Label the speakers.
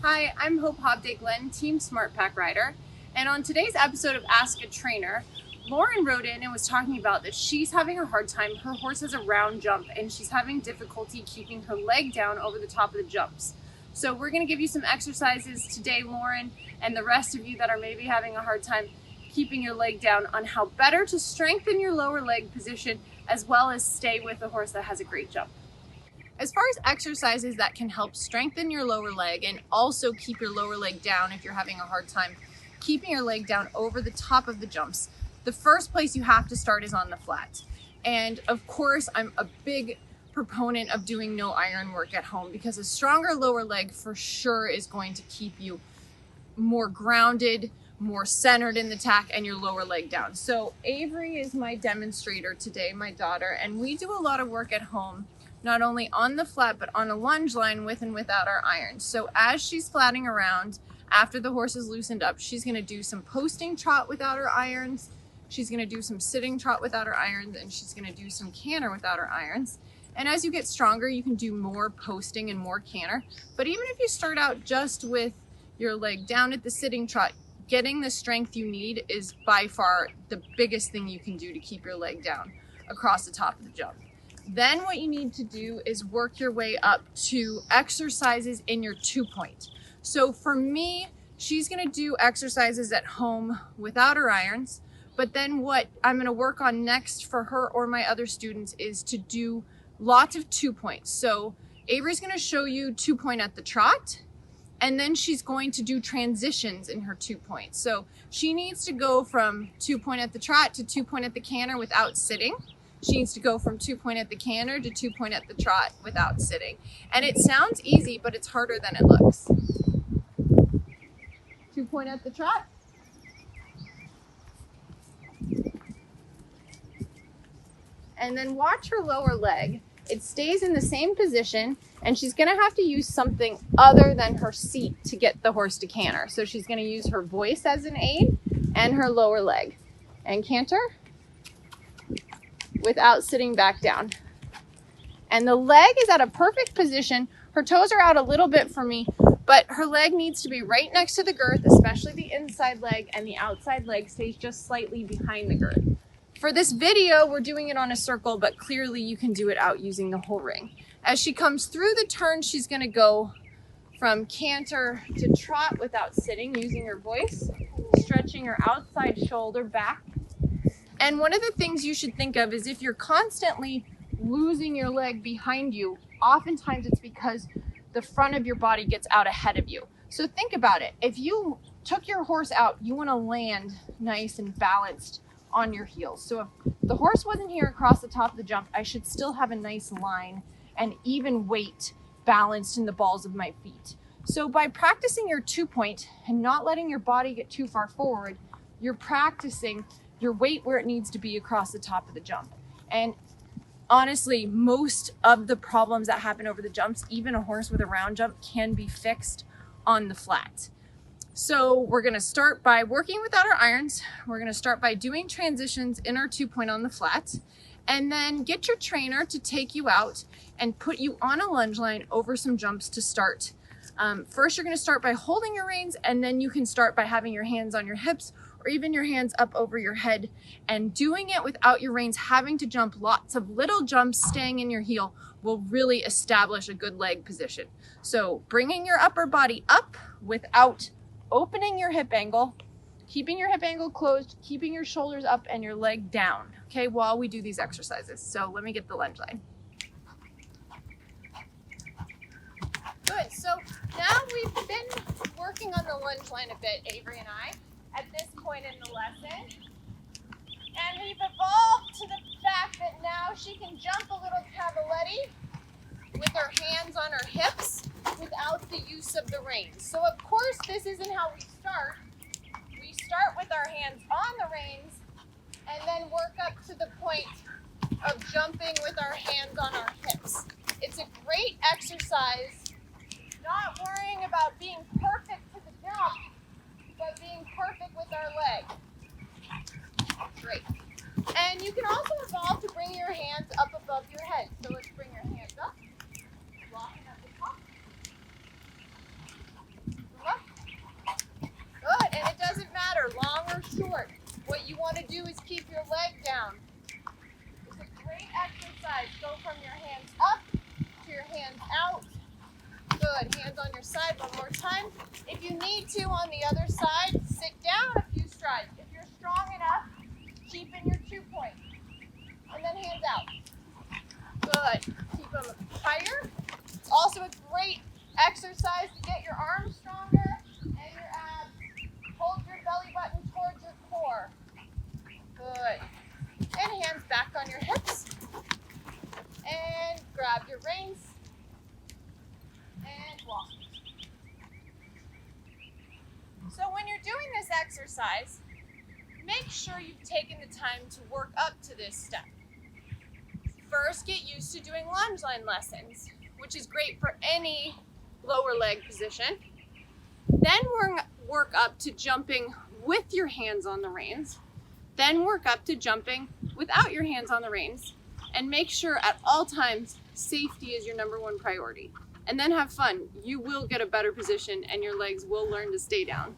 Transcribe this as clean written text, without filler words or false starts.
Speaker 1: Hi, I'm Hope Glynn, Team SmartPak rider, and on today's episode of Ask a Trainer, Lauren wrote in and was talking about that she's having a hard time. Her horse has a round jump and she's having difficulty keeping her leg down over the top of the jumps. So we're going to give you some exercises today, Lauren, and the rest of you that are maybe having a hard time keeping your leg down on how better to strengthen your lower leg position as well as stay with a horse that has a great jump. As far as exercises that can help strengthen your lower leg and also keep your lower leg down if you're having a hard time keeping your leg down over the top of the jumps, the first place you have to start is on the flat. And of course, I'm a big proponent of doing no iron work at home because a stronger lower leg for sure is going to keep you more grounded, more centered in the tack, and your lower leg down. So Avery is my demonstrator today, my daughter, and we do a lot of work at home, not only on the flat, but on a lunge line with and without our irons. So as she's flatting around, after the horse is loosened up, she's gonna do some posting trot without her irons, she's gonna do some sitting trot without her irons, and she's gonna do some canter without her irons. And as you get stronger, you can do more posting and more canter. But even if you start out just with your leg down at the sitting trot, getting the strength you need is by far the biggest thing you can do to keep your leg down across the top of the jump. Then what you need to do is work your way up to exercises in your 2-point. So for me, she's gonna do exercises at home without her irons, but then what I'm gonna work on next for her or my other students is to do lots of 2-points. So Avery's gonna show you 2-point at the trot, and then she's going to do transitions in her 2-point. So she needs to go from 2-point at the trot to 2-point at the canter without sitting. She needs to go from 2-point at the canter to 2-point at the trot without sitting. And it sounds easy, but it's harder than it looks. 2-point at the trot. And then watch her lower leg. It stays in the same position, and she's gonna have to use something other than her seat to get the horse to canter. So she's gonna use her voice as an aid and her lower leg. And canter without sitting back down. And the leg is at a perfect position. Her toes are out a little bit for me, but her leg needs to be right next to the girth, especially the inside leg, and the outside leg stays just slightly behind the girth. For this video, we're doing it on a circle, but clearly you can do it out using the whole ring. As she comes through the turn, she's gonna go from canter to trot without sitting, using her voice, stretching her outside shoulder back. And one of the things you should think of is if you're constantly losing your leg behind you, oftentimes it's because the front of your body gets out ahead of you. So think about it. If you took your horse out, you want to land nice and balanced on your heels. So if the horse wasn't here across the top of the jump, I should still have a nice line and even weight balanced in the balls of my feet. So by practicing your 2-point and not letting your body get too far forward, you're practicing your weight where it needs to be across the top of the jump. And honestly, most of the problems that happen over the jumps, even a horse with a round jump, can be fixed on the flat. So we're gonna start by working without our irons. We're gonna start by doing transitions in our 2-point on the flat, and then get your trainer to take you out and put you on a lunge line over some jumps to start. First, you're gonna start by holding your reins, and then you can start by having your hands on your hips or even your hands up over your head, and doing it without your reins having to jump lots of little jumps, staying in your heel, will really establish a good leg position. So bringing your upper body up without opening your hip angle, keeping your hip angle closed, keeping your shoulders up and your leg down, okay, while we do these exercises. So let me get the lunge line. Good, so now we've been working on the lunge line a bit, Avery and I, at this point in the lesson. And we've evolved to the fact that now she can jump a little cavaletti with her hands on her hips without the use of the reins. So of course, this isn't how we start. We start with our hands on the reins and then work up to the point of jumping with our hands on our hips. It's a great exercise, not worrying about being perfect to the jump, but being perfect with our leg. Great. And you can also evolve to bring your hands up above your head. So let's bring your hands up, locking at the top. short, what you want to do is keep your leg down. It's a great exercise. Go from your hands up to your hands out. Good. Hands on your side one more time. If you need to, on the other side, sit down a few strides. If you're strong enough, keep in your 2-point. And then hands out. Good. Keep them higher. It's also a great exercise to get your arms stronger and your abs. Hold your belly button towards your core. Good. And hands back on your hips. And grab your reins. And walk. So when you're doing this exercise, make sure you've taken the time to work up to this step. First, get used to doing lunge line lessons, which is great for any lower leg position. Then work up to jumping with your hands on the reins. Then work up to jumping without your hands on the reins. And make sure at all times safety is your number one priority. And then have fun. You will get a better position and your legs will learn to stay down.